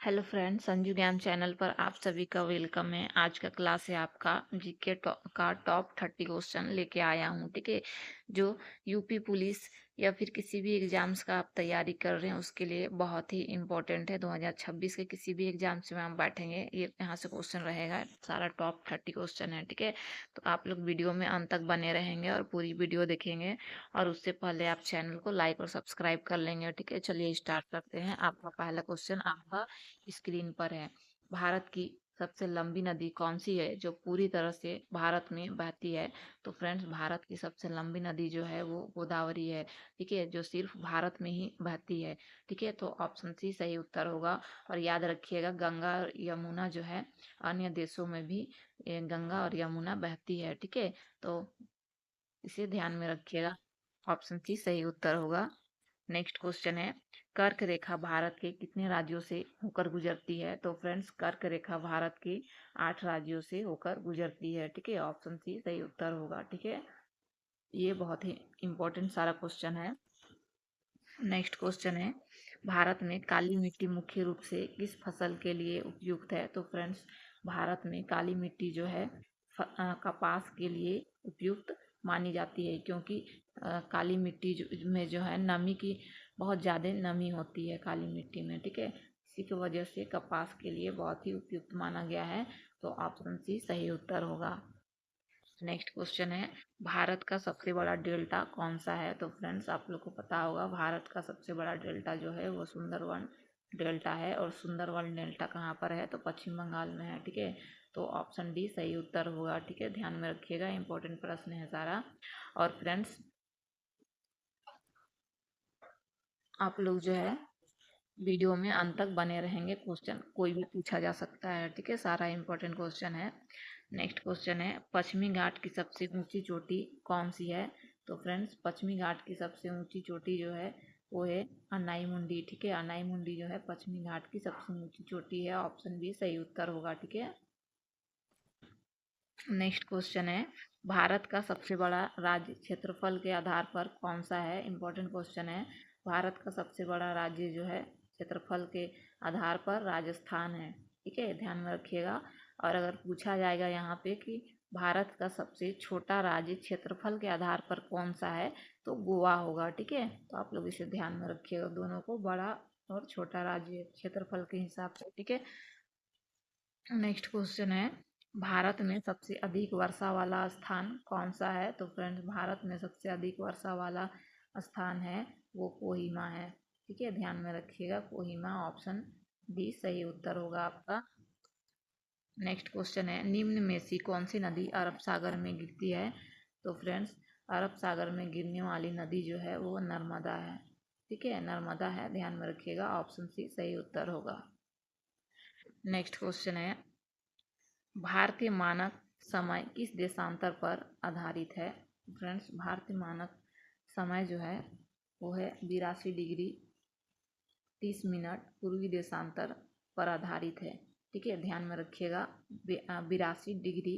Hello friends, Sanju ज्ञान channel पर आप सभी का वेलकम है। आज का क्लास है आपका जीके का टॉप 30 क्वेश्चन लेके आया हूँ। ठीक है, जो यूपी पुलिस या फिर किसी भी एग्जाम्स का आप तैयारी कर रहे हैं उसके लिए बहुत ही इंपॉर्टेंट है। 2026 के किसी भी एग्जाम्स में हम बैठेंगे, ये यहाँ से क्वेश्चन रहेगा। सारा टॉप 30 क्वेश्चन है। ठीक है, तो आप लोग वीडियो में अंत तक बने रहेंगे और पूरी वीडियो देखेंगे। और उससे पहले आप चैनल को लाइक और सब्सक्राइब कर लेंगे। ठीक है, चलिए स्टार्ट करते हैं। आपका पहला क्वेश्चन आपका स्क्रीन पर है। भारत की सबसे लंबी नदी कौन सी है जो पूरी तरह से भारत में बहती है? तो फ्रेंड्स, भारत की सबसे लंबी नदी जो है वो गोदावरी है। ठीक है, जो सिर्फ भारत में ही बहती है। ठीक है, तो ऑप्शन सी सही उत्तर होगा। और याद रखिएगा, गंगा और यमुना जो है अन्य देशों में भी गंगा और यमुना बहती है। ठीक है, तो इसे ध्यान में रखिएगा। ऑप्शन सी सही उत्तर होगा। नेक्स्ट क्वेश्चन है, कर्क रेखा भारत के कितने राज्यों से होकर गुजरती है? तो फ्रेंड्स, कर्क रेखा भारत के 8 राज्यों से होकर गुजरती है। ठीक है, ऑप्शन सी सही उत्तर होगा। ठीक है, ये बहुत ही इंपॉर्टेंट सारा क्वेश्चन है। नेक्स्ट क्वेश्चन है, भारत में काली मिट्टी मुख्य रूप से किस फसल के लिए उपयुक्त है? तो फ्रेंड्स, भारत में काली मिट्टी जो है कपास के लिए उपयुक्त मानी जाती है, क्योंकि काली मिट्टी में जो है नमी की बहुत ज़्यादा नमी होती है काली मिट्टी में। ठीक है, इसी की वजह से कपास के लिए बहुत ही उपयुक्त माना गया है। तो ऑप्शन सी सही उत्तर होगा। नेक्स्ट क्वेश्चन है, भारत का सबसे बड़ा डेल्टा कौन सा है? तो फ्रेंड्स, आप लोग को पता होगा भारत का सबसे बड़ा डेल्टा जो है वो सुंदरवन डेल्टा है। और सुंदरवन डेल्टा कहाँ पर है? तो पश्चिम बंगाल में है। ठीक है, तो ऑप्शन डी सही उत्तर होगा। ठीक है, ध्यान में रखिएगा, इंपॉर्टेंट प्रश्न है सारा। और फ्रेंड्स, आप लोग जो है वीडियो में अंत तक बने रहेंगे। क्वेश्चन कोई भी पूछा जा सकता है। ठीक है, सारा इंपॉर्टेंट क्वेश्चन है। नेक्स्ट क्वेश्चन है, पश्चिमी घाट की सबसे ऊंची चोटी कौन सी है? तो फ्रेंड्स, पश्चिमी घाट की सबसे ऊंची चोटी जो है वो है अनाई मुंडी। ठीक है, अनाई मुंडी जो है पश्चिमी घाट की सबसे ऊंची चोटी है। ऑप्शन बी सही उत्तर होगा। ठीक है, नेक्स्ट क्वेश्चन है, भारत का सबसे बड़ा राज्य क्षेत्रफल के आधार पर कौन सा है? इंपॉर्टेंट क्वेश्चन है। भारत का सबसे बड़ा राज्य जो है क्षेत्रफल के आधार पर राजस्थान है। ठीक है, ध्यान में रखिएगा। और अगर पूछा जाएगा यहाँ पे कि भारत का सबसे छोटा राज्य क्षेत्रफल के आधार पर कौन सा है, तो गोवा होगा। ठीक है, तो आप लोग इसे ध्यान में रखिएगा, दोनों को, बड़ा और छोटा राज्य क्षेत्रफल के हिसाब से। ठीक है, नेक्स्ट क्वेश्चन है, भारत में सबसे अधिक वर्षा वाला स्थान कौन सा है? तो फ्रेंड्स, भारत में सबसे अधिक वर्षा वाला स्थान है वो कोहिमा है। ठीक है, ध्यान में रखिएगा, कोहिमा। ऑप्शन डी सही उत्तर होगा आपका। नेक्स्ट क्वेश्चन है, निम्न में से कौन सी नदी अरब सागर में गिरती है? तो फ्रेंड्स, अरब सागर में गिरने वाली नदी जो है वो नर्मदा है। ठीक है, नर्मदा है, ध्यान में रखिएगा। ऑप्शन सी सही उत्तर होगा। नेक्स्ट क्वेश्चन है, भारतीय मानक समय किस देशांतर पर आधारित है? फ्रेंड्स, भारतीय मानक समय जो है वो है 82 डिग्री 30 मिनट पूर्वी देशांतर पर आधारित है। ठीक है, ध्यान में रखिएगा, 82 डिग्री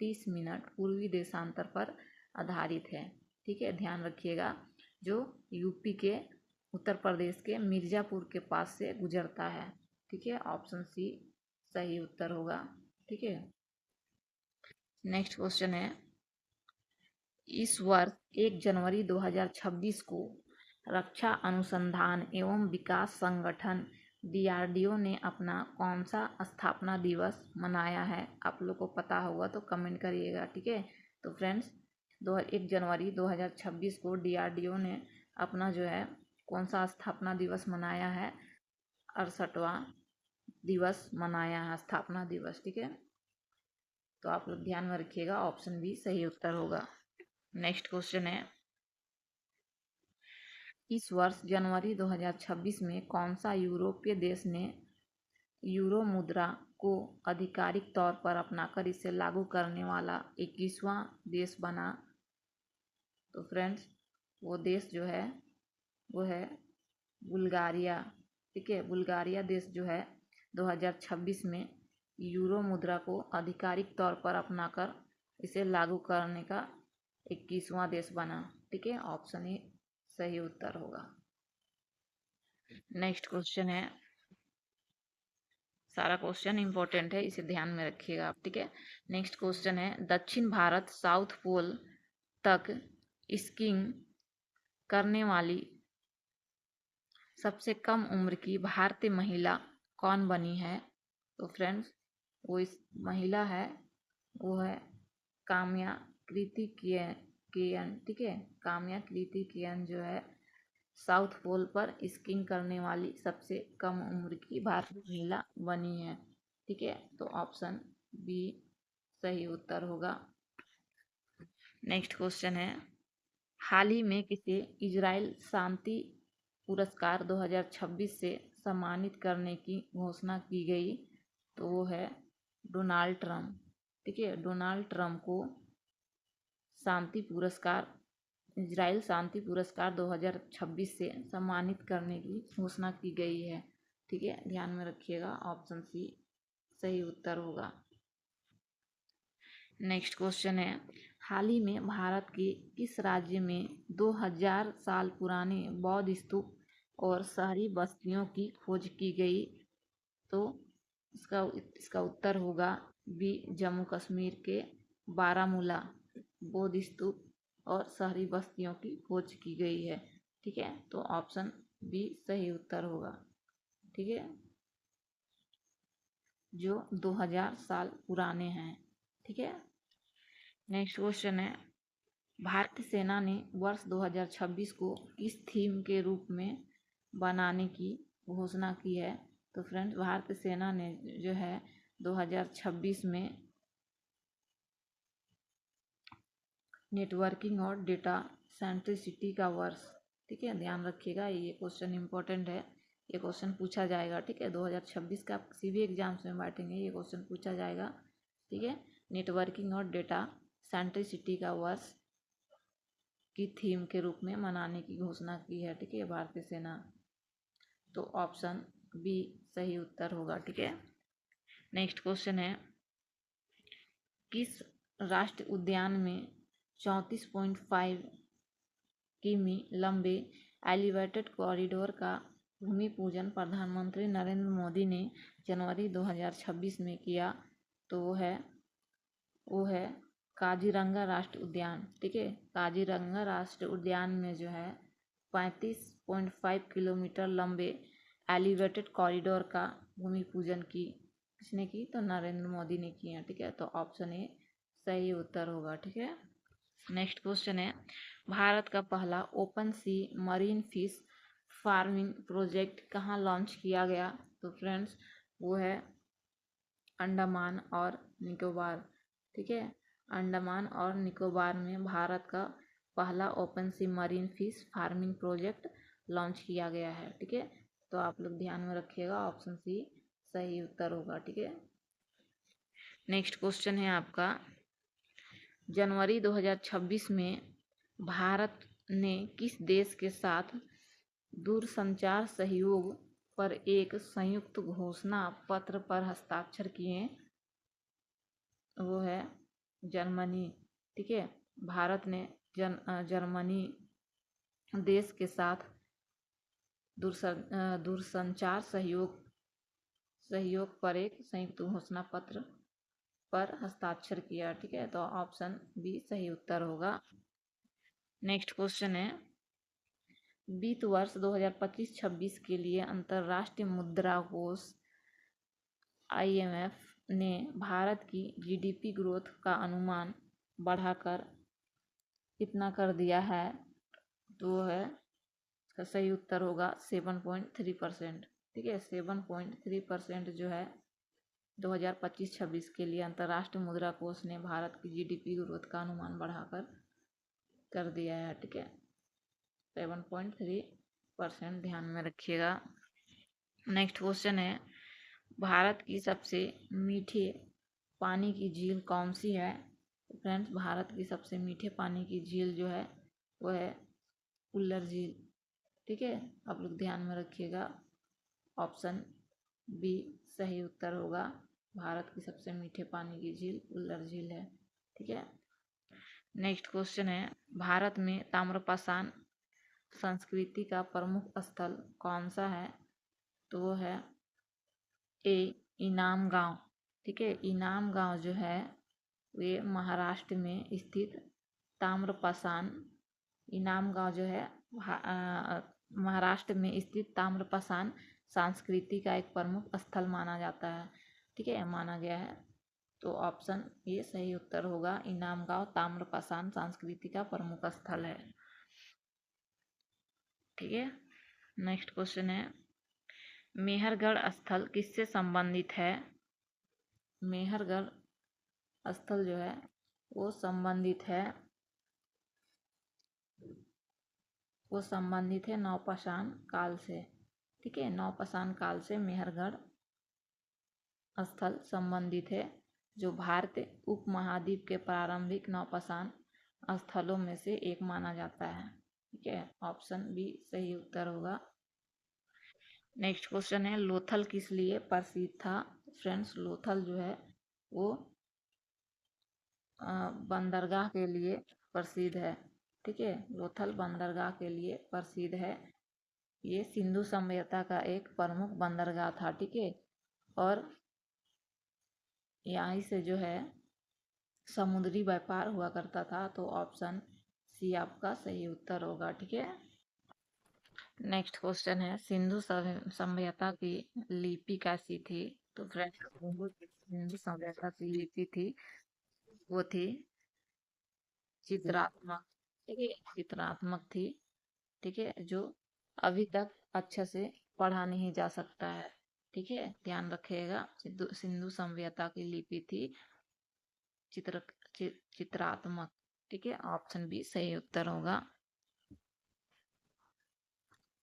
30 मिनट पूर्वी देशांतर पर आधारित है। ठीक है, ध्यान रखिएगा, जो यूपी के उत्तर प्रदेश के मिर्ज़ापुर के पास से गुजरता है। ठीक है, ऑप्शन सी सही उत्तर होगा। ठीक है, नेक्स्ट क्वेश्चन है, इस वर्ष 1 जनवरी 2026 को रक्षा अनुसंधान एवं विकास संगठन डीआरडीओ ने अपना कौन सा स्थापना दिवस मनाया है? आप लोग को पता होगा तो कमेंट करिएगा। ठीक है, तो फ्रेंड्स, 1 जनवरी 2026 को डीआरडीओ ने अपना जो है कौन सा स्थापना दिवस मनाया है? 68वां दिवस मनाया है, स्थापना दिवस। ठीक है, तो आप लोग ध्यान में रखिएगा, ऑप्शन बी सही उत्तर होगा। नेक्स्ट क्वेश्चन है, इस वर्ष जनवरी 2026 में कौन सा यूरोपीय देश ने यूरो मुद्रा को आधिकारिक तौर पर अपनाकर इसे लागू करने वाला 21वां देश बना? तो फ्रेंड्स, वो देश जो है वो है बुल्गारिया। ठीक है, बुल्गारिया देश जो है 2026 में यूरो मुद्रा को आधिकारिक तौर पर अपनाकर इसे लागू करने का 21वां देश बना। ठीक है, ऑप्शन ए सही उत्तर होगा। नेक्स्ट क्वेश्चन है, सारा क्वेश्चन इंपॉर्टेंट है, इसे ध्यान में रखिएगा आप, ठीक है। नेक्स्ट क्वेश्चन है, दक्षिण भारत साउथ पोल तक स्कीइंग करने वाली सबसे कम उम्र की भारतीय महिला कौन बनी है? तो फ्रेंड्स, वो इस महिला है, वो है काम्या कृति केयन, ठीक है। काम्या कृति केयन जो है साउथ पोल पर स्कीइंग करने वाली सबसे कम उम्र की भारतीय महिला बनी है, ठीक है। तो ऑप्शन बी सही उत्तर होगा। नेक्स्ट क्वेश्चन है, हाल ही में किसे इजराइल शांति पुरस्कार 2026 से सम्मानित करने की घोषणा की गई? तो वो है डोनाल्ड ट्रंप, ठीक है। डोनाल्ड ट्रंप को शांति पुरस्कार इजराइल शांति पुरस्कार 2026 से सम्मानित करने की घोषणा की गई है, ठीक है। ध्यान में रखिएगा, ऑप्शन सी सही उत्तर होगा। नेक्स्ट क्वेश्चन है, हाल ही में भारत के किस राज्य में 2000 साल पुराने बौद्ध स्तूप और शहरी बस्तियों की खोज की गई? तो इसका उत्तर होगा बी जम्मू कश्मीर के बारामूला बौद्ध स्तूप और शहरी बस्तियों की खोज की गई है, ठीक है। तो ऑप्शन बी सही उत्तर होगा, ठीक है, जो 2000 साल पुराने हैं, ठीक है। नेक्स्ट क्वेश्चन है, भारतीय सेना ने वर्ष 2026 को किस थीम के रूप में बनाने की घोषणा की है? तो फ्रेंड्स, भारतीय सेना ने जो है 2026 में नेटवर्किंग और डेटा सेंट्रिसिटी का वर्ष, ठीक है। ध्यान रखिएगा, ये क्वेश्चन इंपॉर्टेंट है, ये क्वेश्चन पूछा जाएगा, ठीक है। 2026 का किसी भी एग्जाम्स में बैठेंगे ये क्वेश्चन पूछा जाएगा, ठीक है। नेटवर्किंग और डेटा सेंट्रिसिटी का वर्ष की थीम के रूप में मनाने की घोषणा की है, ठीक है, भारतीय सेना। तो ऑप्शन बी सही उत्तर होगा, ठीक है। नेक्स्ट क्वेश्चन है, किस राष्ट्रीय उद्यान में 34.5 किमी लंबे एलिवेटेड कॉरिडोर का भूमि पूजन प्रधानमंत्री नरेंद्र मोदी ने जनवरी 2026 में किया? तो वो है काजीरंगा राष्ट्रीय उद्यान, ठीक है। काजीरंगा राष्ट्रीय उद्यान में जो है 35.5 किलोमीटर लंबे एलिवेटेड कॉरिडोर का भूमि पूजन किसने की? तो नरेंद्र मोदी ने किया, ठीक है। तो ऑप्शन ए सही उत्तर होगा, ठीक है। नेक्स्ट क्वेश्चन है, भारत का पहला open sea marine fish farming project कहाँ लॉन्च किया गया? तो फ्रेंड्स, वो है अंडमान और निकोबार, ठीक है। अंडमान और निकोबार में भारत का पहला open sea marine fish farming project launch किया गया है, ठीक है। तो आप लोग ध्यान में रखिएगा, ऑप्शन सी सही उत्तर होगा, ठीक है। नेक्स्ट क्वेश्चन है आपका, जनवरी 2026 में भारत ने किस देश के साथ दूरसंचार सहयोग पर एक संयुक्त घोषणा पत्र पर हस्ताक्षर किए? वो है जर्मनी, ठीक है। भारत ने जर्मनी देश के साथ दूरसंचार सहयोग पर एक संयुक्त घोषणा पत्र पर हस्ताक्षर किया, ठीक है। तो ऑप्शन बी सही उत्तर होगा। नेक्स्ट क्वेश्चन है, वित्त वर्ष 2025-26 के लिए अंतर्राष्ट्रीय मुद्रा कोष IMF ने भारत की GDP ग्रोथ का अनुमान बढ़ाकर कितना कर दिया है? तो है इसका सही उत्तर होगा 7.3%, ठीक है। 7.3% जो है 2025-26 के लिए अंतर्राष्ट्रीय मुद्रा कोष ने भारत की GDP ग्रोथ का अनुमान बढ़ाकर कर दिया है, ठीक है। 7.3% ध्यान में रखिएगा। नेक्स्ट क्वेश्चन है, भारत की सबसे मीठे पानी की झील कौन सी है? तो फ्रेंड्स, भारत की सबसे मीठे पानी की झील जो है वो है उल्लर झील, ठीक है। आप लोग ध्यान में रखिएगा, ऑप्शन बी सही उत्तर होगा। भारत की सबसे मीठे पानी की झील उल्लर झील है, ठीक है। नेक्स्ट क्वेश्चन है, भारत में ताम्रपाषाण संस्कृति का प्रमुख स्थल कौन सा है? तो वो है ए इनाम गांव। ठीक है, इनाम गांव जो है वे महाराष्ट्र में स्थित ताम्रपाषाण, इनाम गांव जो है महाराष्ट्र में स्थित ताम्रपाषाण संस्कृति का एक प्रमुख स्थल माना जाता है। ठीक है, माना गया है। तो ऑप्शन ये सही उत्तर होगा, इनाम गांव ताम्रपाषाण संस्कृति का प्रमुख स्थल है। ठीक है, नेक्स्ट क्वेश्चन है, मेहरगढ़ स्थल किससे संबंधित है? मेहरगढ़ स्थल जो है वो संबंधित है नवपाषाण काल से। ठीक है, नवपाषाण काल से मेहरगढ़ स्थल संबंधित है, जो भारत उपमहाद्वीप के प्रारंभिक नवपाषाण स्थलों में से एक माना जाता है। ठीक है, ऑप्शन बी सही उत्तर होगा। नेक्स्ट क्वेश्चन है, लोथल किस लिए प्रसिद्ध था? फ्रेंड्स, लोथल जो है वो बंदरगाह के लिए प्रसिद्ध है। ठीक है, लोथल बंदरगाह के लिए प्रसिद्ध है। ये सिंधु सभ्यता का एक प्रमुख बंदरगाह था। ठीक है, और यहाँ से जो है समुद्री व्यापार हुआ करता था। तो ऑप्शन सी आपका सही उत्तर होगा। ठीक है, नेक्स्ट क्वेश्चन है, सिंधु सभ्यता की लिपि कैसी थी? तो फ्रेंड्स, सिंधु सभ्यता की लिपि थी वो थी चित्रात्मक। ठीक है, चित्रात्मक थी। ठीक है, जो अभी तक अच्छे से पढ़ा नहीं जा सकता है। ठीक है, ध्यान रखिएगा, सिंधु सभ्यता की लिपि थी चित्रात्मक। ठीक है, ऑप्शन बी सही उत्तर होगा।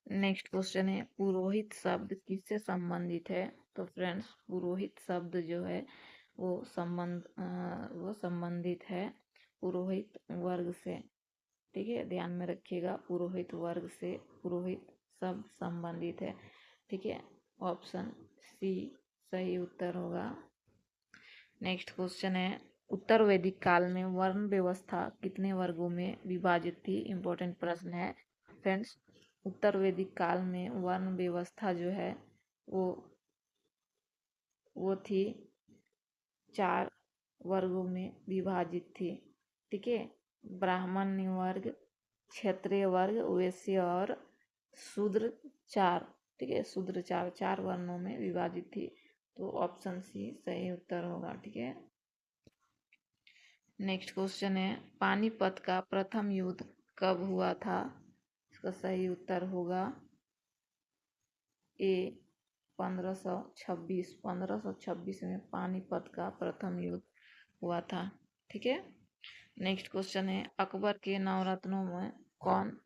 नेक्स्ट क्वेश्चन है, पुरोहित शब्द किससे संबंधित है? तो फ्रेंड्स, पुरोहित शब्द जो है वो संबंधित है पुरोहित वर्ग से। ठीक है, ध्यान में रखिएगा, पुरोहित वर्ग से पुरोहित शब्द संबंधित है। ठीक है, ऑप्शन सी सही उत्तर होगा। नेक्स्ट क्वेश्चन है, उत्तर वैदिक काल में वर्ण व्यवस्था कितने वर्गों में विभाजित थी? इम्पोर्टेंट प्रश्न है फ्रेंड्स। उत्तर वैदिक काल में वर्ण व्यवस्था जो है वो थी 4 वर्गों में विभाजित थी। ठीक है, ब्राह्मण वर्ग, क्षत्रिय वर्ग, वैश्य और शूद्र 4। ठीक है, शूद्र 4 वर्णों में विभाजित थी। तो ऑप्शन सी सही उत्तर होगा। ठीक है, नेक्स्ट क्वेश्चन है, पानीपत का प्रथम युद्ध कब हुआ था? इसका सही उत्तर होगा ए 1526 में पानीपत का प्रथम युद्ध हुआ था। ठीक है, नेक्स्ट क्वेश्चन है, अकबर के नवरत्नों में कौन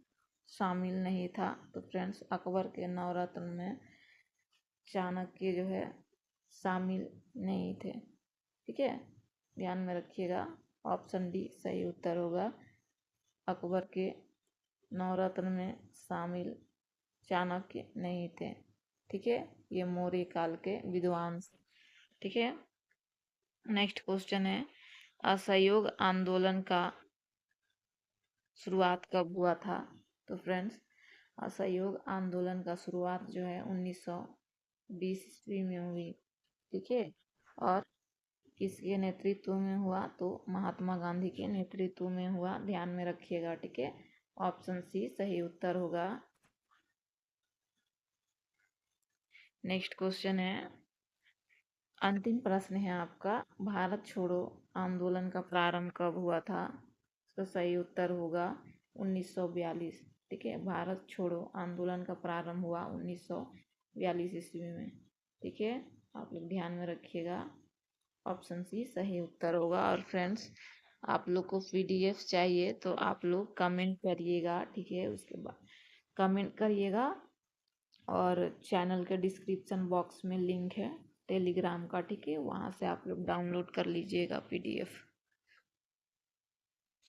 शामिल नहीं था? तो फ्रेंड्स, अकबर के नवरत्न में चाणक्य जो है शामिल नहीं थे। ठीक है, ध्यान में रखिएगा, ऑप्शन डी सही उत्तर होगा। अकबर के नवरत्न में शामिल चाणक्य नहीं थे। ठीक है, ये मौर्य काल के विद्वान। ठीक है, नेक्स्ट क्वेश्चन है, असहयोग आंदोलन का शुरुआत कब हुआ था? तो फ्रेंड्स, असहयोग आंदोलन का शुरुआत जो है 1920 ईस्वी में हुई। ठीक है, और किसके नेतृत्व में हुआ? तो महात्मा गांधी के नेतृत्व में हुआ। ध्यान में रखिएगा। ठीक है, ऑप्शन सी सही उत्तर होगा। नेक्स्ट क्वेश्चन है, अंतिम प्रश्न है आपका, भारत छोड़ो आंदोलन का प्रारंभ कब हुआ था? इसका सही उत्तर होगा 1942। ठीक है, भारत छोड़ो आंदोलन का प्रारंभ हुआ 1942 ईस्वी में। ठीक है, आप लोग ध्यान में रखिएगा, ऑप्शन सी सही उत्तर होगा। और फ्रेंड्स, आप लोग को PDF चाहिए तो आप लोग कमेंट करिएगा। ठीक है, उसके बाद कमेंट करिएगा, और चैनल के डिस्क्रिप्शन बॉक्स में लिंक है टेलीग्राम का। ठीक है, वहाँ से आप लोग डाउनलोड कर लीजिएगा PDF।